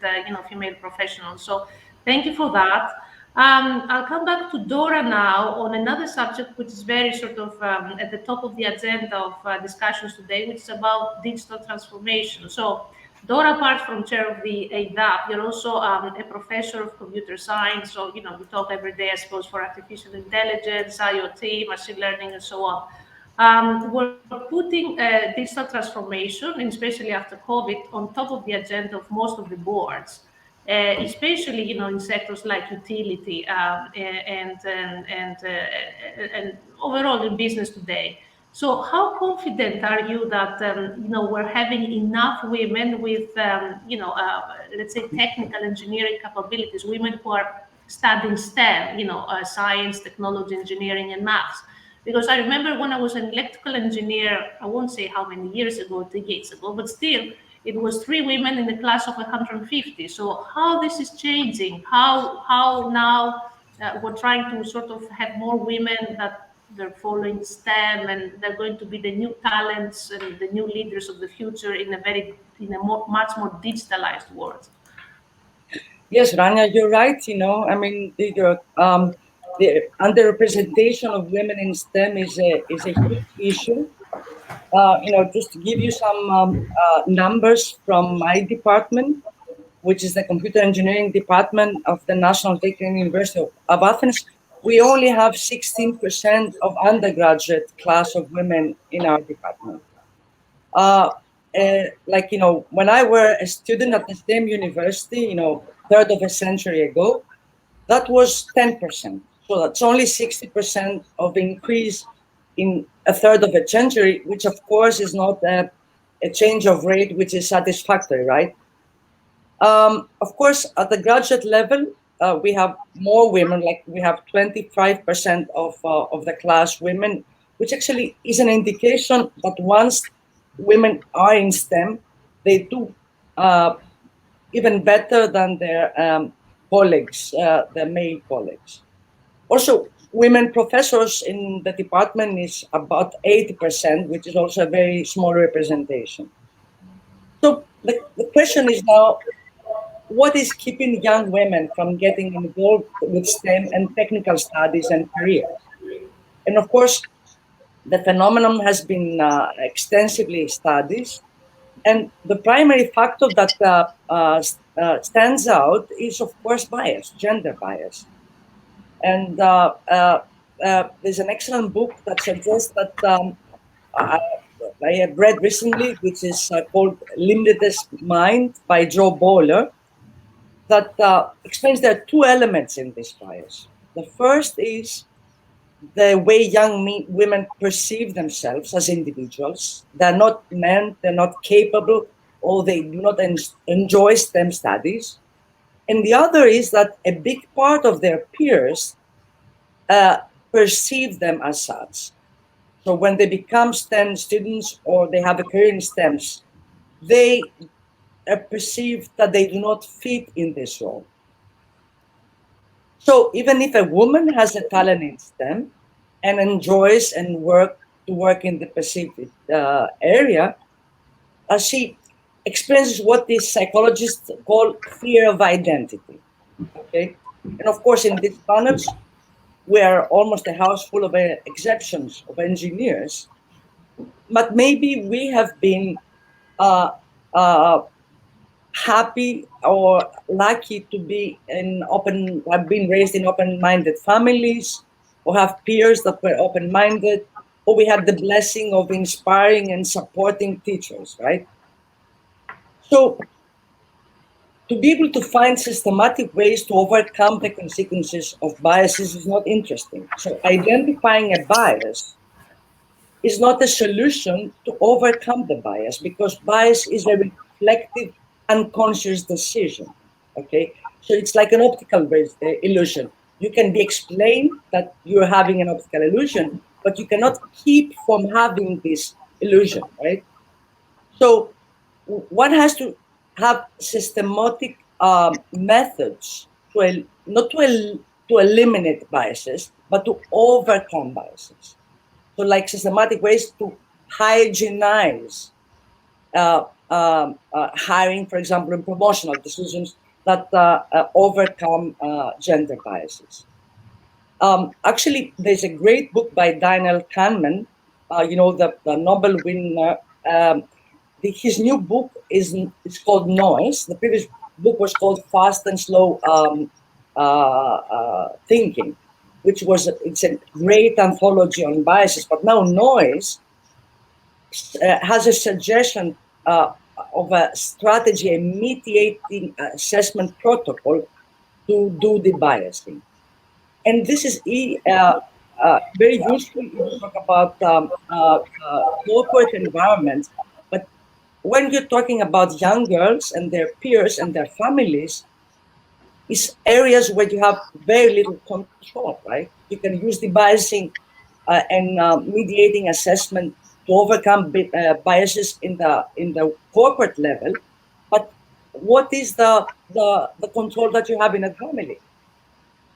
female professionals. So thank you for that. I'll come back to Dora now on another subject which is very sort of at the top of the agenda of discussions today, which is about digital transformation. So Dora, apart from chair of the ADAP, you're also a professor of computer science. So, we talk every day, I suppose, for artificial intelligence, IoT, machine learning, and so on. We're putting digital transformation, and especially after COVID, on top of the agenda of most of the boards, especially, in sectors like utility and overall in business today. So how confident are you that we're having enough women with let's say technical engineering capabilities, women who are studying STEM, science, technology, engineering, and maths? Because I remember when I was an electrical engineer, I won't say how many years ago, decades ago, but still it was 3 women in a class of 150. So how this is changing? How now we're trying to sort of have more women that they're following STEM, and they're going to be the new talents and the new leaders of the future in much more digitalized world. Yes, Rania, you're right. I mean, the underrepresentation of women in STEM is a huge issue. Just to give you some numbers from my department, which is the computer engineering department of the National Technical University of Athens, we only have 16% of undergraduate class of women in our department. When I were a student at the same university, third of a century ago, that was 10%. So that's only 60% of increase in a third of a century, which of course is not a change of rate which is satisfactory, right? Of course, at the graduate level, we have more women, like we have 25% of the class women, which actually is an indication that once women are in STEM, they do even better than their colleagues, their male colleagues. Also, women professors in the department is about 80%, which is also a very small representation. So the question is now, what is keeping young women from getting involved with STEM and technical studies and careers? And of course, the phenomenon has been extensively studied. And the primary factor that stands out is, of course, bias, gender bias. And there's an excellent book that suggests that I have read recently, which is called Limitless Mind by Joe Bowler, that explains there are two elements in this bias. The first is the way young women perceive themselves as individuals. They're not men, they're not capable, or they do not enjoy STEM studies. And the other is that a big part of their peers uh, perceive them as such. So when they become STEM students or they have a career in STEMs, they perceive that they do not fit in this role. So even if a woman has a talent in STEM and enjoys and work in the Pacific area, she experiences what these psychologists call fear of identity. Okay, and of course in these panels we are almost a house full of exceptions of engineers, but maybe we have been uh, uh, happy or lucky to be have been raised in open-minded families, or have peers that were open-minded, or we had the blessing of inspiring and supporting teachers, right? So to be able to find systematic ways to overcome the consequences of biases is not interesting. So identifying a bias is not a solution to overcome the bias, because bias is a reflective, unconscious decision. Okay, so it's like an optical illusion. You can be explained that you're having an optical illusion, but you cannot keep from having this illusion, right? So one has to have systematic methods not to eliminate biases, but to overcome biases. So, like systematic ways to hygienize hiring, for example, in promotional decisions that overcome gender biases. Actually, there's a great book by Daniel Kahneman, the Nobel winner. His new book is called Noise. The previous book was called Fast and Slow Thinking, which it's a great anthology on biases. But now Noise has a suggestion of a strategy, a mediating assessment protocol to do the biasing. And this is very useful if you talk about corporate environments. But when you're talking about young girls and their peers and their families, it's areas where you have very little control, right? You can use the biasing and mediating assessment to overcome biases in the corporate level. But what is the control that you have in a family?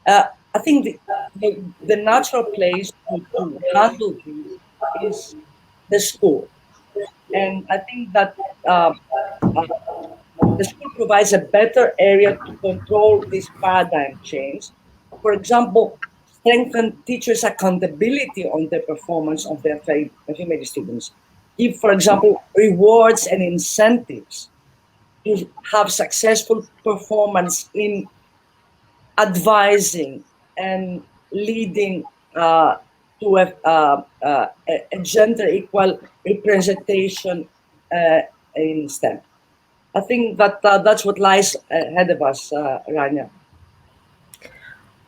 I think the natural place to handle this is the school. And I think that uh, the school provides a better area to control this paradigm change. For example, strengthen teachers' accountability on the performance of their female students. Give, for example, rewards and incentives to have successful performance in advising and leading to a gender equal representation in STEM. I think that that's what lies ahead of us, Rania.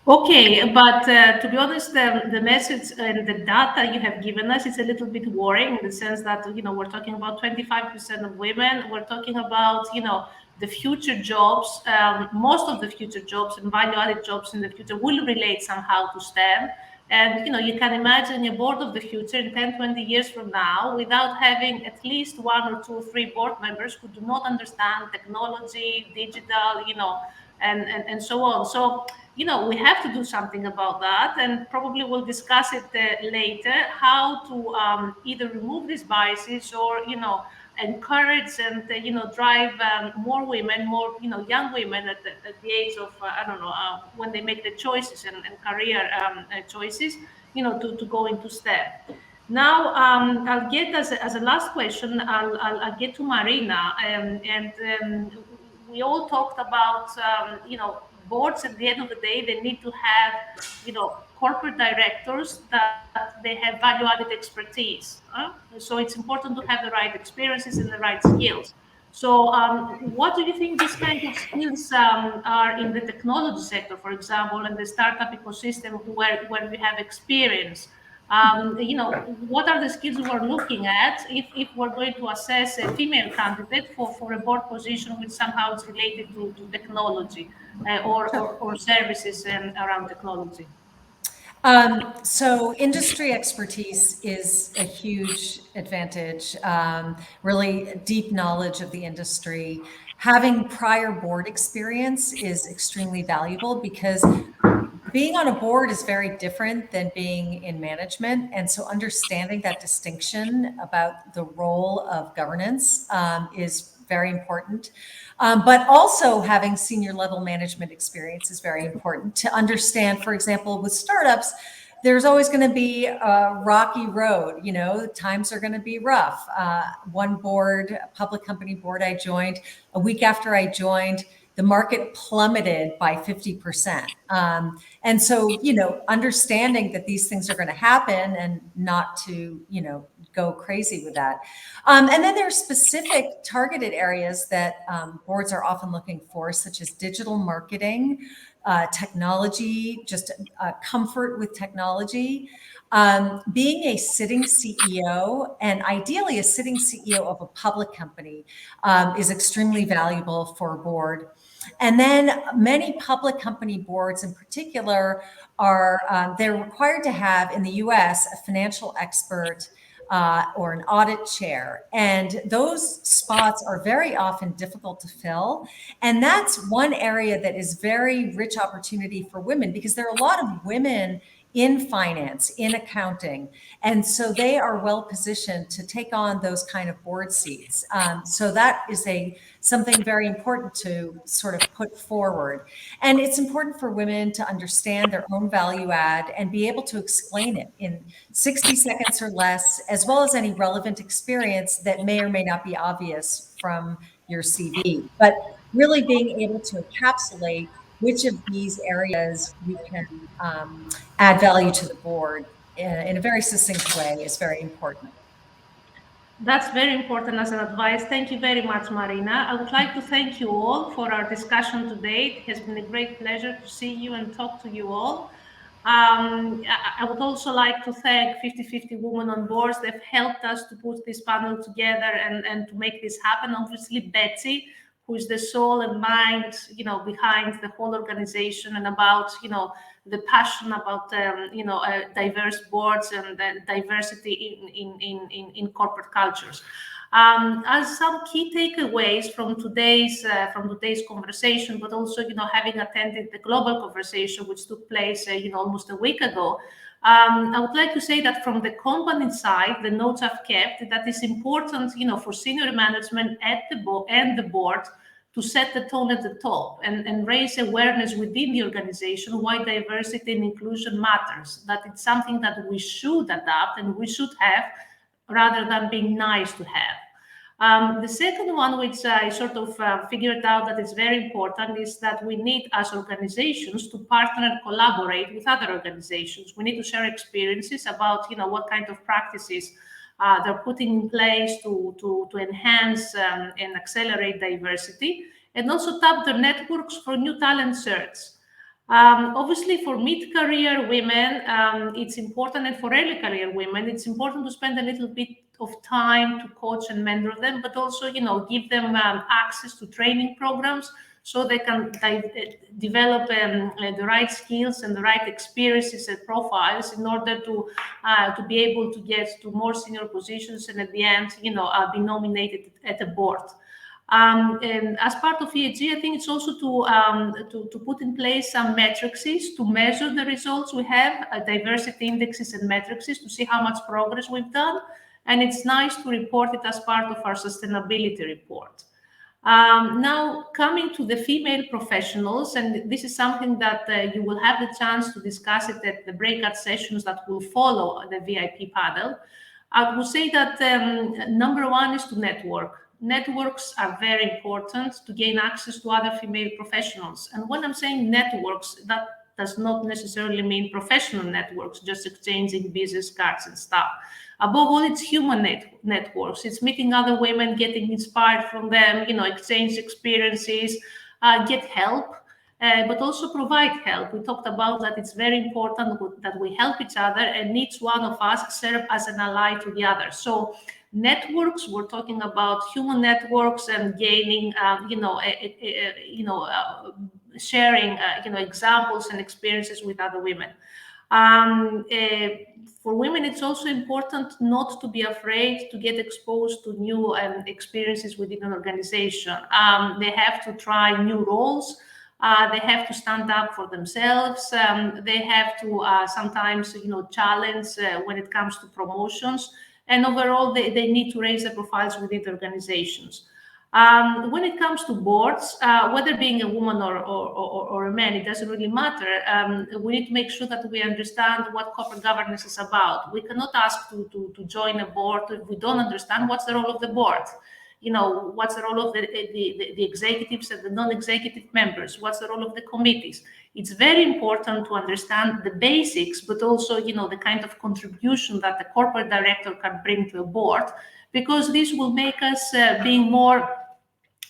Okay, but to be honest, the message and the data you have given us is a little bit worrying in the sense that, we're talking about 25% of women. We're talking about, the future jobs. Most of the future jobs and value-added jobs in the future will relate somehow to STEM. And, you can imagine a board of the future in 10, 20 years from now without having at least one or two or three board members who do not understand technology, digital, and so on. So, we have to do something about that, and probably we'll discuss it later, how to either remove these biases or, encourage and, drive more women, more, young women at the age of, I don't know, when they make the choices and career choices, to go into STEM. Now, I'll get as a last question, I'll get to Marina, and we all talked about, boards, at the end of the day, they need to have, corporate directors that they have value-added expertise. So it's important to have the right experiences and the right skills. So what do you think these kind of skills are in the technology sector, for example, and the startup ecosystem where we have experience? What are the skills we're looking at if we're going to assess a female candidate for a board position which somehow is related to technology or services around technology? So industry expertise is a huge advantage. Really deep knowledge of the industry. Having prior board experience is extremely valuable because being on a board is very different than being in management. And so understanding that distinction about the role of governance is very important. But also having senior level management experience is very important to understand, for example, with startups, there's always going to be a rocky road. Times are going to be rough. One board, a public company board I joined, a week after I joined, the market plummeted by 50%. And so, understanding that these things are going to happen and not to, go crazy with that. And then there are specific targeted areas that boards are often looking for, such as digital marketing, technology, just comfort with technology. Being a sitting CEO, and ideally a sitting CEO of a public company, is extremely valuable for a board. And then many public company boards in particular they're required to have in the US a financial expert or an audit chair. And those spots are very often difficult to fill. And that's one area that is very rich opportunity for women because there are a lot of women in finance, in accounting. And so they are well positioned to take on those kind of board seats. So that is something very important to sort of put forward. And it's important for women to understand their own value add and be able to explain it in 60 seconds or less, as well as any relevant experience that may or may not be obvious from your CV. But really being able to encapsulate which of these areas you can add value to the board in a very succinct way is very important. That's very important as an advice. Thank you very much, Marina. I would like to thank you all for our discussion today. It has been a great pleasure to see you and talk to you all. I would also like to thank 50/50 Women on Boards. They've helped us to put this panel together and to make this happen. Obviously, Betsy, who is the soul and mind, behind the whole organization and about, the passion about, diverse boards and diversity in corporate cultures. As some key takeaways from today's conversation, but also having attended the global conversation which took place almost a week ago, I would like to say that from the company side, the notes I've kept that is important, for senior management at the board to set the tone at the top and raise awareness within the organization why diversity and inclusion matters. That it's something that we should adapt and we should have rather than being nice to have. The second one, which I sort of figured out that is very important, is that we need as organizations to partner and collaborate with other organizations. We need to share experiences about, what kind of practices they're putting in place to enhance and accelerate diversity, and also tap their networks for new talent search. Obviously, for mid-career women, it's important, and for early career women, it's important to spend a little bit of time to coach and mentor them, but also, give them access to training programs so they can develop the right skills and the right experiences and profiles in order to be able to get to more senior positions and at the end, be nominated at a board. And as part of ESG, I think it's also to put in place some metrics to measure the results we have, diversity indexes and metrics to see how much progress we've done. And it's nice to report it as part of our sustainability report. Now, coming to the female professionals, and this is something that you will have the chance to discuss it at the breakout sessions that will follow the VIP panel. I would say that number one is to network. networks are very important to gain access to other female professionals. And when I'm saying networks, that does not necessarily mean professional networks, just exchanging business cards and stuff. Above all, it's human networks. It's meeting other women, getting inspired from them, exchange experiences, get help, but also provide help. We talked about that it's very important that we help each other, and each one of us serve as an ally to the other. So networks, we're talking about human networks and gaining, sharing, examples and experiences with other women. For women, it's also important not to be afraid to get exposed to new experiences within an organization. They have to try new roles. They have to stand up for themselves. They have to sometimes, challenge when it comes to promotions. And overall, they need to raise their profiles within the organizations. When it comes to boards, whether being a woman or a man, it doesn't really matter. We need to make sure that we understand what corporate governance is about. We cannot ask to join a board if we don't understand what's the role of the board. What's the role of the executives and the non-executive members? What's the role of the committees? It's very important to understand the basics, but also, the kind of contribution that the corporate director can bring to a board, because this will make us being more,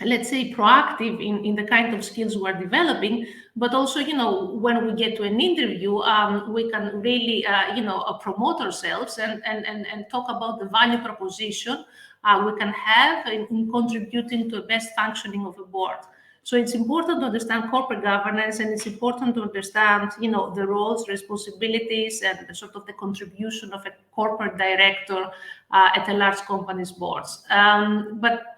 let's say, proactive in the kind of skills we're developing, but also, when we get to an interview, we can really, promote ourselves and talk about the value proposition we can have in contributing to the best functioning of a board. So it's important to understand corporate governance, and it's important to understand, the roles, responsibilities, and sort of the contribution of a corporate director at a large company's boards. But,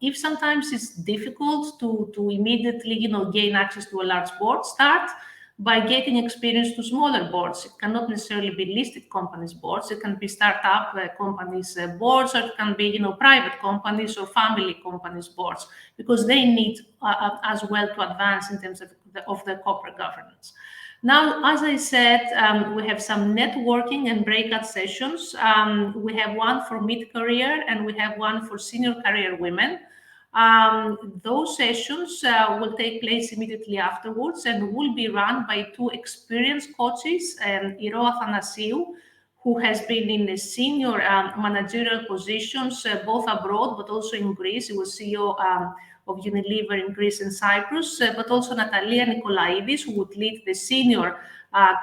if sometimes it's difficult to immediately, gain access to a large board, start by getting experience to smaller boards. It cannot necessarily be listed companies boards. It can be startup companies boards, or it can be, private companies or family companies boards, because they need as well to advance in terms of the corporate governance. Now, as I said, we have some networking and breakout sessions. We have one for mid-career and we have one for senior career women. Those sessions will take place immediately afterwards and will be run by two experienced coaches, Iro Athanasiou, who has been in the senior managerial positions, both abroad, but also in Greece. He was CEO of Unilever in Greece and Cyprus, but also Natalia Nikolaidis, who would lead the senior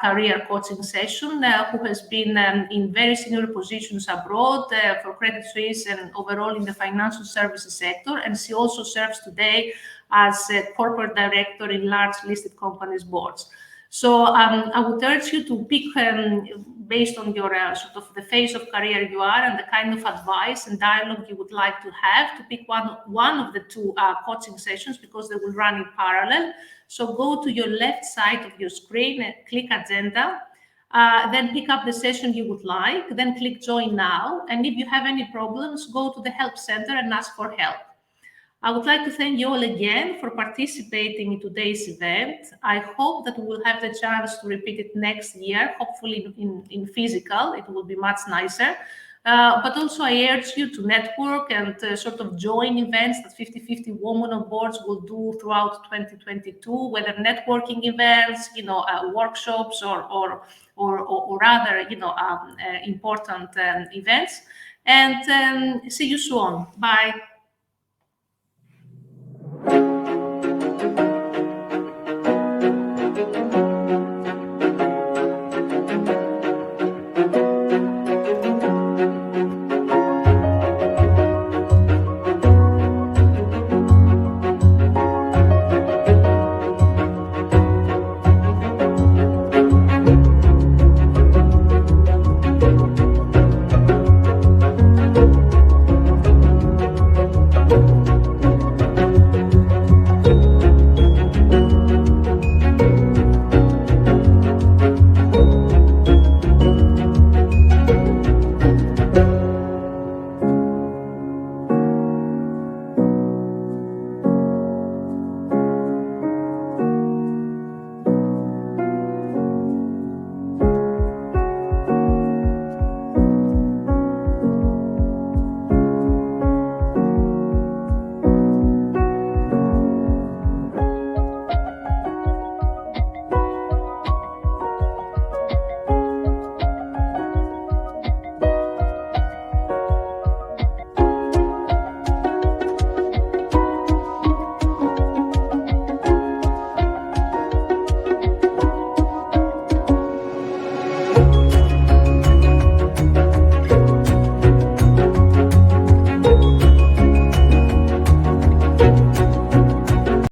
career coaching session, who has been in very senior positions abroad for Credit Suisse and overall in the financial services sector. And she also serves today as a corporate director in large listed companies boards. So I would urge you to pick, based on your sort of the phase of career you are and the kind of advice and dialogue you would like to have, to pick one of the two coaching sessions, because they will run in parallel. So go to your left side of your screen and click agenda, then pick up the session you would like, then click join now. And if you have any problems, go to the help center and ask for help. I would like to thank you all again for participating in today's event. I hope that we will have the chance to repeat it next year, hopefully in physical. It will be much nicer. But also I urge you to network and sort of join events that 50/50 Women on Boards will do throughout 2022, whether networking events, workshops or other, important events. And see you soon. Bye.